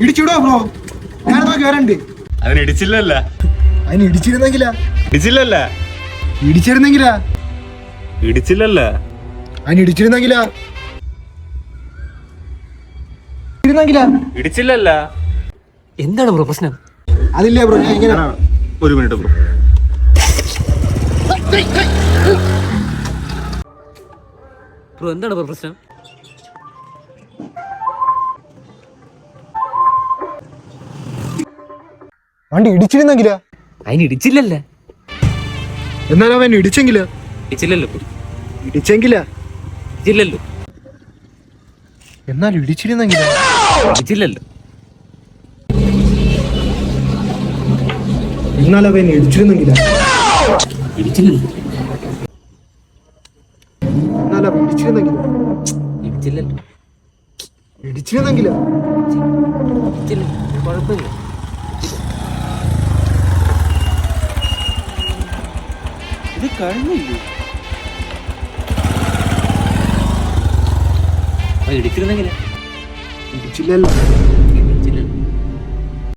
ഇടിച്ചിടോ bro, ഞാനതാ കേറണ്ട്. അതിന് ഇടിച്ചില്ലല്ല. അതിന് ഇടിച്ചിരുന്നെങ്കിലാ? ഇടിച്ചില്ലല്ല. ഇടിച്ചിരുന്നെങ്കിലാ? ഇടിച്ചില്ലല്ല. അതിന് ഇടിച്ചിരുന്നെങ്കിലാ? ഇടിച്ചില്ലല്ല. എന്താണ് ബ്രോ പ്രശ്നം? അതില്ലേ ബ്രോ, ഞാൻ ഇങ്ങനെ ഒരു മിനിറ്റ് ബ്രോ. ബ്രോ എന്താണ് ബ്രോ പ്രശ്നം? വണ്ടി ഇടിച്ചിരുന്നെങ്കിലാ? അതിന് ഇടിച്ചില്ലല്ലേ? എന്നാലും അവൻ ഇടിച്ചെങ്കിലാ? ഇടിച്ചില്ലല്ലോ. ഇടിച്ചെങ്കിലാ? ഇടിച്ചില്ലല്ലോ. എന്നാലും ഇടിച്ചിരുന്നെങ്കിലാ? ഇടിച്ചില്ലല്ലോ. എന്നാലും അവൻ ഇടിച്ചിരുന്നെങ്കിലാ? ഇടിച്ചില്ലല്ലോ. എന്നാലും അവൻ ഇടിച്ചിരുന്നെങ്കിലാ? ഇടിച്ചില്ലല്ലോ. ഇടിച്ചിരുന്നെങ്കിലാ? ഇടിച്ചില്ല, കുഴപ്പമില്ല. ഇത് കഴിഞ്ഞില്ലേ? ഇടിച്ചിരുന്നെങ്കിലേ? ഇടിച്ചില്ലല്ലോ. ഇടിച്ചില്ലല്ലോ.